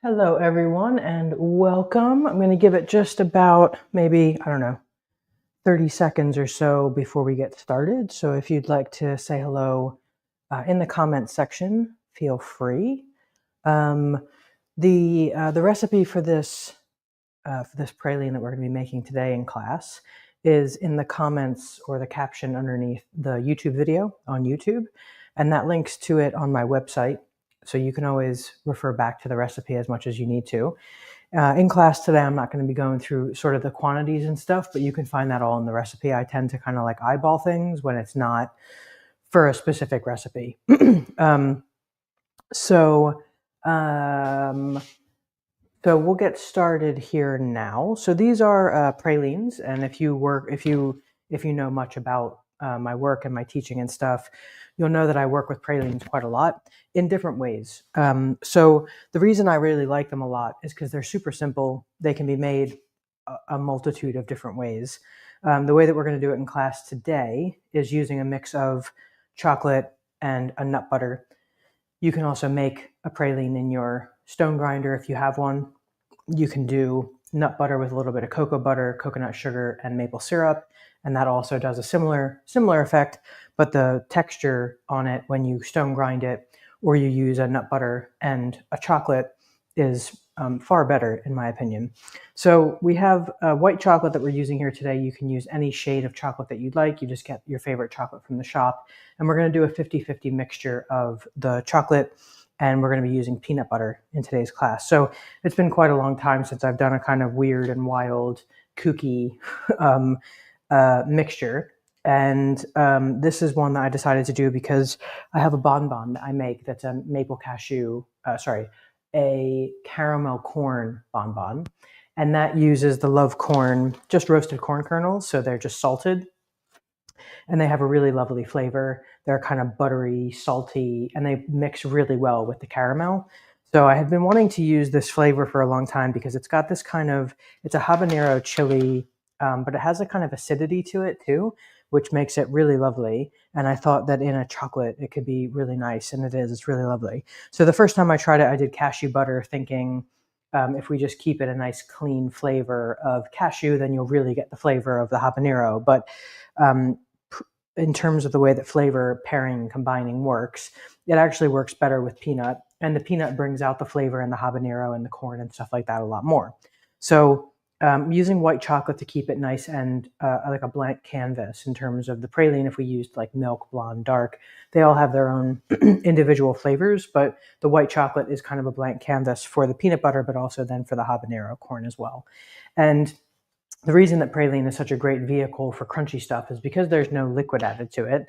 Hello everyone and welcome. I'm going to give it just about maybe, I don't know, 30 seconds or so before we get started. So if you'd like to say hello in the comments section, feel free. The recipe for this praline that we're going to be making today in class is in the comments or the caption underneath the YouTube video on YouTube, and that links to it on my website. So you can always refer back to the recipe as much as you need to. In class today, I'm not going to be going through sort of the quantities and stuff, but you can find that all in the recipe. I tend to kind of like eyeball things when it's not for a specific recipe. um, so, um, so we'll get started here now. So these are pralines, and if you know much about my work and my teaching and stuff, you'll know that I work with pralines quite a lot in different ways. So the reason I really like them a lot is because they're super simple. They can be made a multitude of different ways. The way that we're going to do it in class today is using a mix of chocolate and a nut butter. You can also make a praline in your stone grinder if you have one. You can do nut butter with a little bit of cocoa butter, coconut sugar, and maple syrup, and that also does a similar effect, but the texture on it when you stone grind it or you use a nut butter and a chocolate is far better in my opinion. So we have white chocolate that we're using here today. You can use any shade of chocolate that you'd like. You just get your favorite chocolate from the shop, and we're going to do a 50-50 mixture of the chocolate, and we're going to be using peanut butter in today's class. So it's been quite a long time since I've done a kind of weird and wild, kooky mixture. And this is one that I decided to do because I have a bonbon that I make that's a a caramel corn bonbon. And that uses the love corn, just roasted corn kernels. So they're just salted and they have a really lovely flavor. They're kind of buttery, salty, and they mix really well with the caramel. So I had been wanting to use this flavor for a long time because it's got this it's a habanero chili, but it has a kind of acidity to it too, which makes it really lovely. And I thought that in a chocolate, it could be really nice, and it is. It's really lovely. So the first time I tried it, I did cashew butter thinking, if we just keep it a nice clean flavor of cashew, then you'll really get the flavor of the habanero. But um, in terms of the way that flavor pairing and combining works, it actually works better with peanut, and the peanut brings out the flavor in the habanero and the corn and stuff like that a lot more. So using white chocolate to keep it nice and like a blank canvas in terms of the praline, if we used like milk, blonde, dark, they all have their own individual flavors, but the white chocolate is kind of a blank canvas for the peanut butter, but also then for the habanero corn as well. And the reason that praline is such a great vehicle for crunchy stuff is because there's no liquid added to it.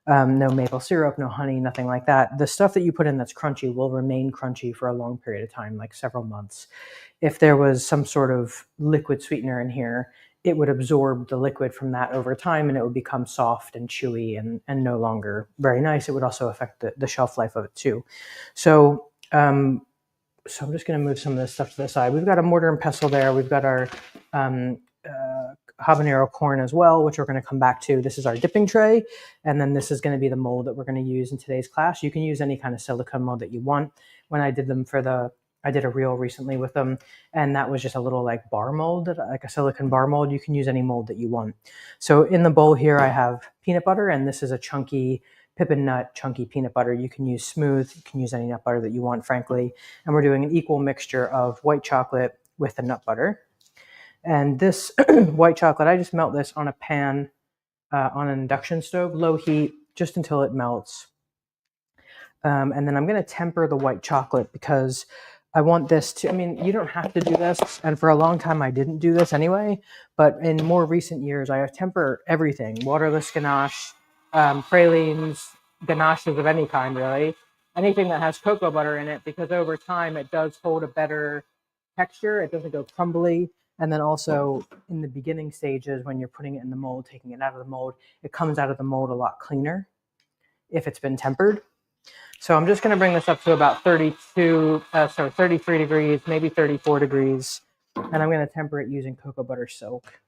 No maple syrup, no honey, nothing like that. The stuff that you put in that's crunchy will remain crunchy for a long period of time, like several months. If there was some sort of liquid sweetener in here, it would absorb the liquid from that over time and it would become soft and chewy and no longer very nice. It would also affect the shelf life of it too. So, so I'm just going to move some of this stuff to the side. We've got a mortar and pestle there. We've got our habanero corn as well, which we're going to come back to. This is our dipping tray, and then this is going to be the mold that we're going to use in today's class. You can use any kind of silicone mold that you want. When I did them I did a reel recently with them, and that was just a little like bar mold, like a silicone bar mold. You can use any mold that you want. So in the bowl here, I have peanut butter, and this is a chunky pippin nut, chunky peanut butter. You can use smooth, you can use any nut butter that you want, frankly. And we're doing an equal mixture of white chocolate with the nut butter. And this white chocolate, I just melt this on a pan on an induction stove, low heat, just until it melts. And then I'm going to temper the white chocolate because I want this to, I mean, you don't have to do this. And for a long time, I didn't do this anyway. But in more recent years, I temper everything, waterless ganache, pralines, ganaches of any kind, really. Anything that has cocoa butter in it, because over time, it does hold a better texture. It doesn't go crumbly. And then also in the beginning stages, when you're putting it in the mold, taking it out of the mold, it comes out of the mold a lot cleaner if it's been tempered. So I'm just going to bring this up to about 33 degrees, maybe 34 degrees. And I'm going to temper it using cocoa butter silk.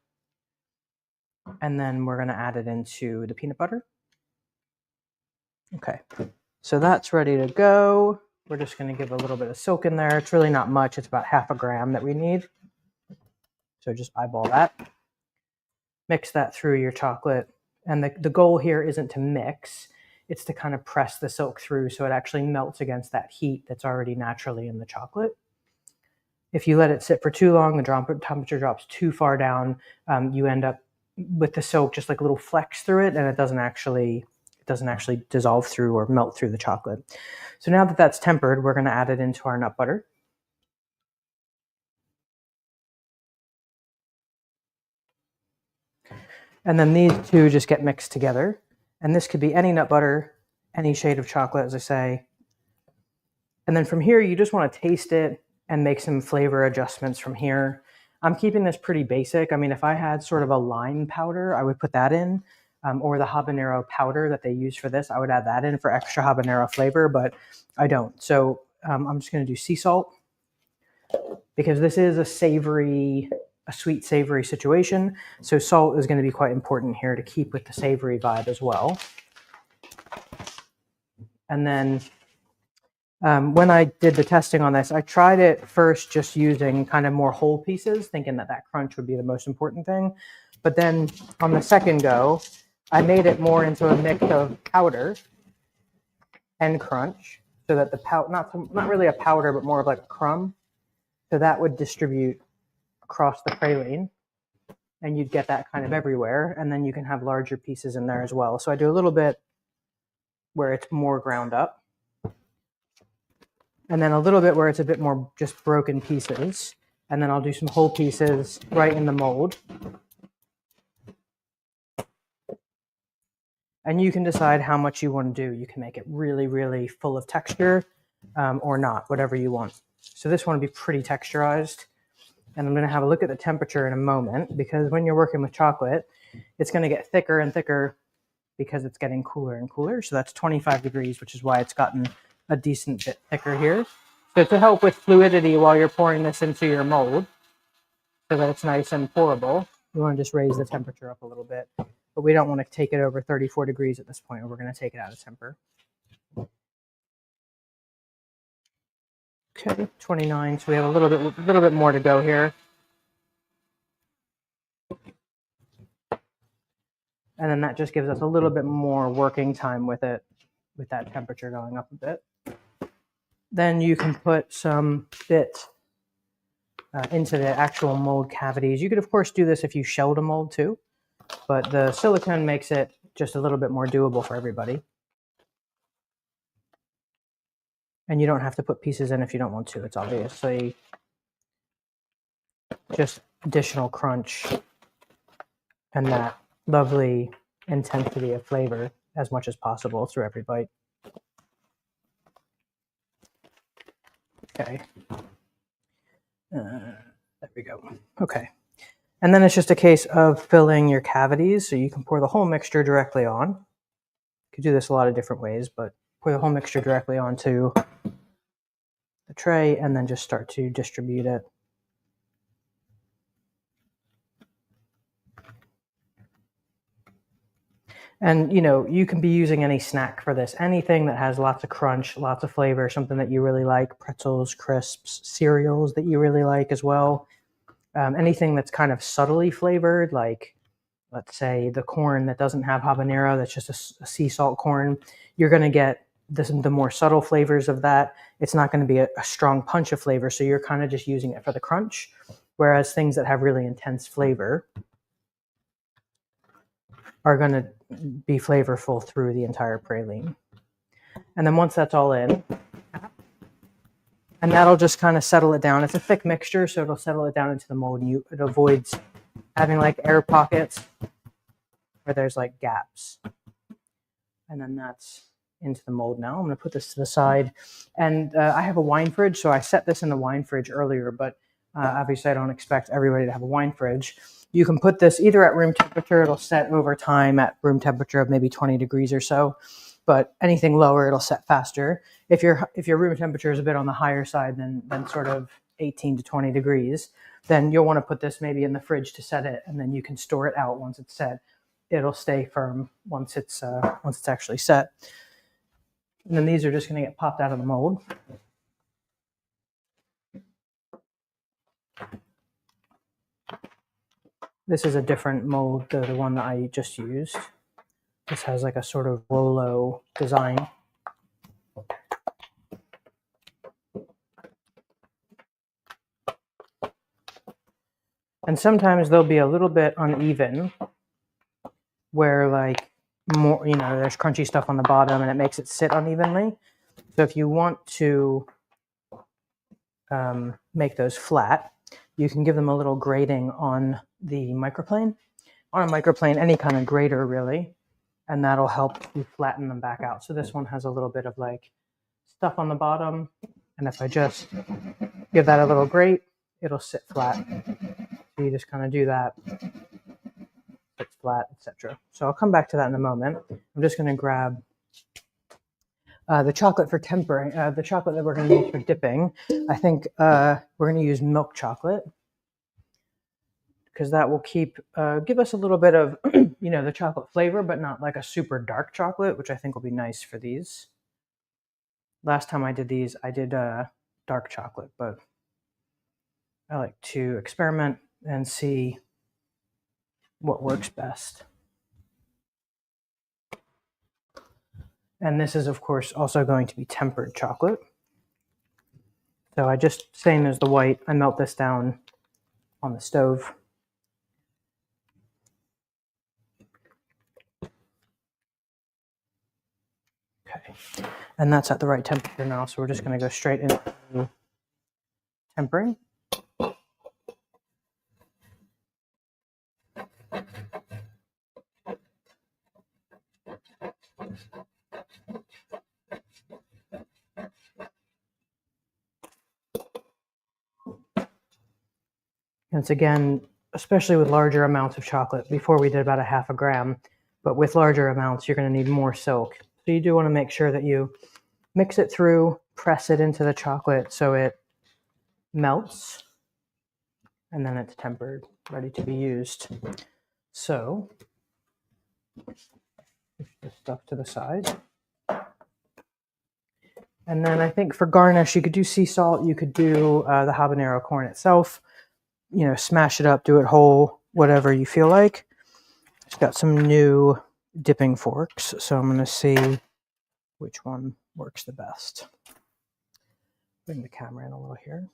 And then we're going to add it into the peanut butter. Okay, so that's ready to go. We're just going to give a little bit of silk in there. It's really not much. It's about 1/2 gram that we need. So just eyeball that. Mix that through your chocolate. And the goal here isn't to mix. It's to kind of press the silk through so it actually melts against that heat that's already naturally in the chocolate. If you let it sit for too long, the temperature drops too far down, you end up with the silk just like little flecks through it, and it doesn't actually dissolve through or melt through the chocolate. So now that that's tempered, we're going to add it into our nut butter. And then these two just get mixed together. And this could be any nut butter, any shade of chocolate, as I say. And then from here, you just want to taste it and make some flavor adjustments from here. I'm keeping this pretty basic. I mean, if I had sort of a lime powder, I would put that in, or the habanero powder that they use for this, I would add that in for extra habanero flavor, but I don't. So I'm just going to do sea salt because this is a sweet savory situation. So salt is going to be quite important here to keep with the savory vibe as well. And then when I did the testing on this, I tried it first just using kind of more whole pieces, thinking that crunch would be the most important thing. But then on the second go, I made it more into a mix of powder and crunch, so that the not really a powder, but more of like a crumb. So that would distribute across the praline, and you'd get that kind of everywhere. And then you can have larger pieces in there as well. So I do a little bit where it's more ground up, and then a little bit where it's a bit more just broken pieces. And then I'll do some whole pieces right in the mold. And you can decide how much you want to do. You can make it really, really full of texture or not, whatever you want. So this one will be pretty texturized. And I'm going to have a look at the temperature in a moment, because when you're working with chocolate, it's going to get thicker and thicker because it's getting cooler and cooler. So that's 25 degrees, which is why it's gotten a decent bit thicker here. So to help with fluidity while you're pouring this into your mold, so that it's nice and pourable, you want to just raise the temperature up a little bit. But we don't want to take it over 34 degrees at this point, or we're going to take it out of temper. Okay, 29. So we have a little bit more to go here. And then that just gives us a little bit more working time with it, with that temperature going up a bit. Then you can put some bit into the actual mold cavities. You could, of course, do this if you shelled a mold too, but the silicone makes it just a little bit more doable for everybody. And you don't have to put pieces in if you don't want to. It's obviously just additional crunch and that lovely intensity of flavor as much as possible through every bite. Okay. There we go. Okay. And then it's just a case of filling your cavities. So you can pour the whole mixture directly on. You could do this a lot of different ways, but pour the whole mixture directly onto the tray and then just start to distribute it. And, you know, you can be using any snack for this. Anything that has lots of crunch, lots of flavor, something that you really like, pretzels, crisps, cereals that you really like as well. Anything that's kind of subtly flavored, like, let's say, the corn that doesn't have habanero, that's just a sea salt corn, you're going to get the more subtle flavors of that. It's not going to be a strong punch of flavor, so you're kind of just using it for the crunch. Whereas things that have really intense flavor are going to be flavorful through the entire praline. And then once that's all in, and that'll just kind of settle it down. It's a thick mixture, so it'll settle it down into the mold, and it avoids having like air pockets where there's like gaps. And then that's into the mold now. I'm going to put this to the side. And I have a wine fridge, so I set this in the wine fridge earlier, but obviously I don't expect everybody to have a wine fridge. You can put this either at room temperature. It'll set over time at room temperature of maybe 20 degrees or so, but anything lower, it'll set faster. If your room temperature is a bit on the higher side than sort of 18 to 20 degrees, then you'll want to put this maybe in the fridge to set it, and then you can store it out once it's set. It'll stay firm once it's actually set. And then these are just going to get popped out of the mold. This is a different mold than the one that I just used. This has like a sort of Rolo design. And sometimes they'll be a little bit uneven where like more, you know, there's crunchy stuff on the bottom and it makes it sit unevenly. So if you want to make those flat, you can give them a little grating on the microplane. On a microplane, any kind of grater really, and that'll help you flatten them back out. So this one has a little bit of like stuff on the bottom, and if I just give that a little grate, it'll sit flat. So you just kind of do that, sit flat, etc. So I'll come back to that in a moment. I'm just going to grab the chocolate for tempering, the chocolate that we're going to use for dipping. I think we're going to use milk chocolate, because that will give us a little bit of, you know, the chocolate flavor, but not like a super dark chocolate, which I think will be nice for these. Last time I did these, I did dark chocolate, but I like to experiment and see what works best. And this is, of course, also going to be tempered chocolate. So I just, same as the white, I melt this down on the stove. Okay, and that's at the right temperature now, so we're just going to go straight into tempering. And it's, again, especially with larger amounts of chocolate, before we did about a half a gram, but with larger amounts, you're going to need more silk. So you do want to make sure that you mix it through, press it into the chocolate so it melts, and then it's tempered, ready to be used. So, push this stuff to the side. And then I think for garnish, you could do sea salt, you could do the habanero corn itself, you know, smash it up, do it whole, whatever you feel like. It's got some new dipping forks, so I'm going to see which one works the best. Bring the camera in a little here.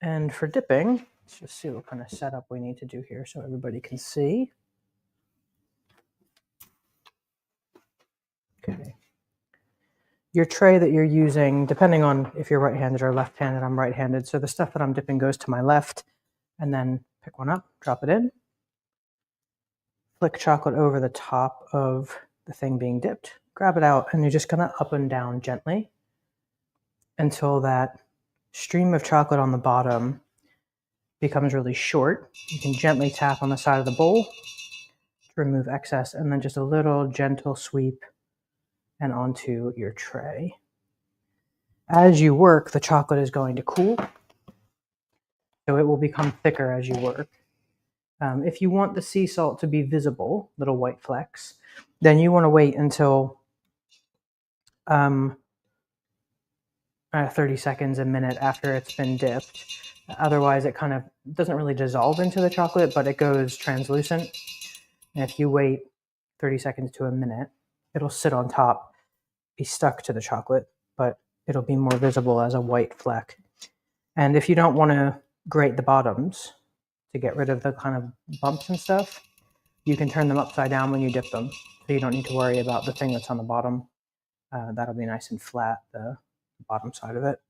And for dipping, let's just see what kind of setup we need to do here so everybody can see. Okay. Your tray that you're using, depending on if you're right-handed or left-handed, I'm right-handed, so the stuff that I'm dipping goes to my left, and then pick one up, drop it in, flick chocolate over the top of the thing being dipped, grab it out, and you're just going to up and down gently until that stream of chocolate on the bottom becomes really short. You can gently tap on the side of the bowl to remove excess, and then just a little gentle sweep and onto your tray. As you work, the chocolate is going to cool, so it will become thicker as you work. If you want the sea salt to be visible, little white flecks, then you want to wait until 30 seconds, a minute after it's been dipped. Otherwise, it kind of doesn't really dissolve into the chocolate, but it goes translucent. And if you wait 30 seconds to a minute, it'll sit on top, be stuck to the chocolate, but it'll be more visible as a white fleck. And if you don't want to grate the bottoms to get rid of the kind of bumps and stuff, you can turn them upside down when you dip them. So you don't need to worry about the thing that's on the bottom. That'll be nice and flat, the bottom side of it.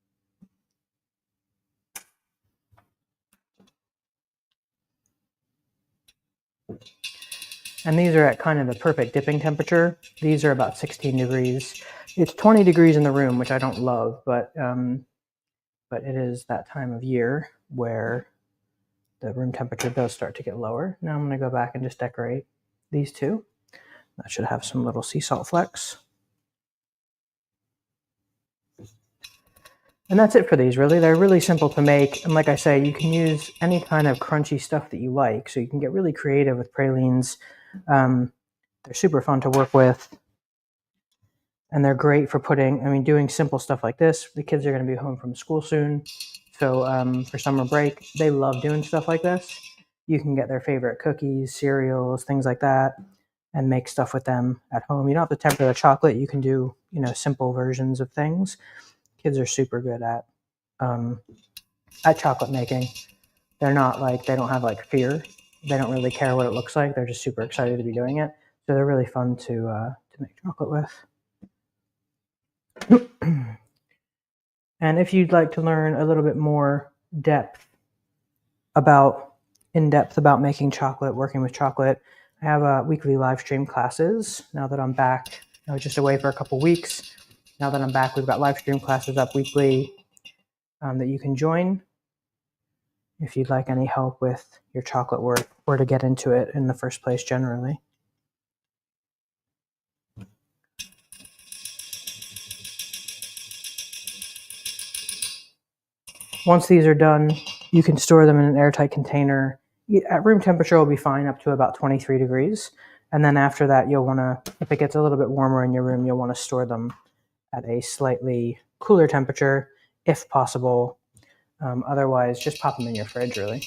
And these are at kind of the perfect dipping temperature. These are about 16 degrees. It's 20 degrees in the room, which I don't love, but it is that time of year where the room temperature does start to get lower. Now I'm going to go back and just decorate these two. That should have some little sea salt flecks. And that's it for these, really. They're really simple to make. And like I say, you can use any kind of crunchy stuff that you like. So you can get really creative with pralines. They're super fun to work with. And they're great for doing simple stuff like this. The kids are going to be home from school soon. So for summer break, they love doing stuff like this. You can get their favorite cookies, cereals, things like that, and make stuff with them at home. You don't have to temper the chocolate. You can do, simple versions of things. Kids are super good at chocolate making. They don't have fear. They don't really care what it looks like. They're just super excited to be doing it. So they're really fun to make chocolate with. And if you'd like to learn a little bit more in-depth about making chocolate, working with chocolate, I have weekly live stream classes. Now that I'm back, I was just away for a couple weeks. Now that I'm back, we've got live stream classes up weekly that you can join if you'd like any help with your chocolate work or to get into it in the first place generally. Once these are done, you can store them in an airtight container. At room temperature, will be fine up to about 23 degrees. And then after that, you'll want to, if it gets a little bit warmer in your room, you'll want to store them at a slightly cooler temperature, if possible. Otherwise, just pop them in your fridge, really.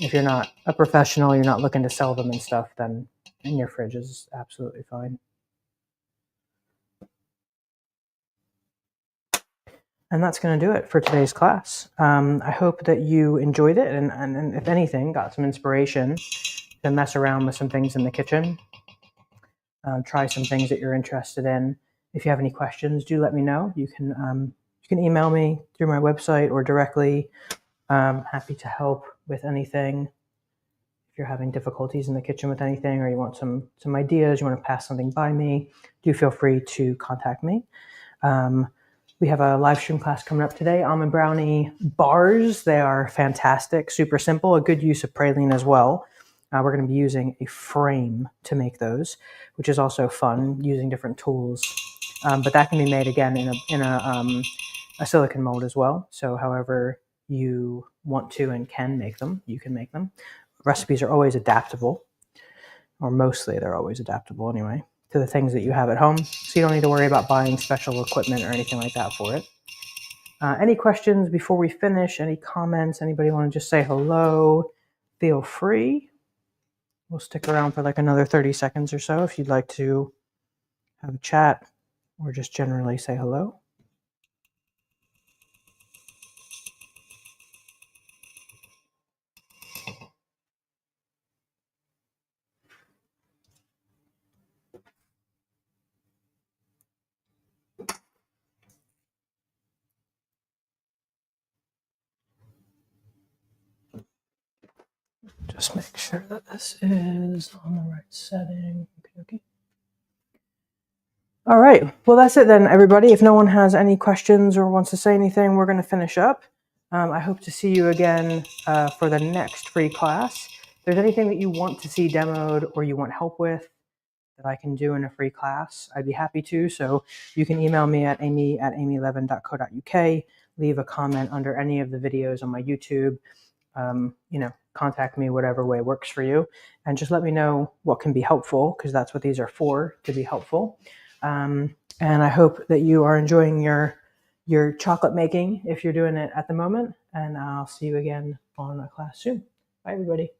If you're not a professional, you're not looking to sell them and stuff, then in your fridge is absolutely fine. And that's going to do it for today's class. I hope that you enjoyed it and if anything, got some inspiration to mess around with some things in the kitchen. Try some things that you're interested in. If you have any questions, do let me know. You can email me through my website or directly. Happy to help with anything. If you're having difficulties in the kitchen with anything or you want some ideas, you want to pass something by me, do feel free to contact me. We have a live stream class coming up today, almond brownie bars. They are fantastic, super simple, a good use of praline as well. We're going to be using a frame to make those, which is also fun, using different tools. But that can be made again in a silicone mold as well. So however you want to and can make them, you can make them. Recipes are always adaptable, or mostly they're always adaptable anyway, to the things that you have at home. So you don't need to worry about buying special equipment or anything like that for it. Any questions before we finish? Any comments? Anybody want to just say hello? Feel free. We'll stick around for another 30 seconds or so if you'd like to have a chat or just generally say hello. Just make sure that this is on the right setting. Okay. All right. Well, that's it then, everybody. If no one has any questions or wants to say anything, we're going to finish up. I hope to see you again for the next free class. If there's anything that you want to see demoed or you want help with that I can do in a free class, I'd be happy to. So you can email me at amy@amy11.co.uk, leave a comment under any of the videos on my YouTube. Contact me whatever way works for you, and just let me know what can be helpful, because that's what these are for, to be helpful. And I hope that you are enjoying your chocolate making if you're doing it at the moment, and I'll see you again on a class soon. Bye, everybody.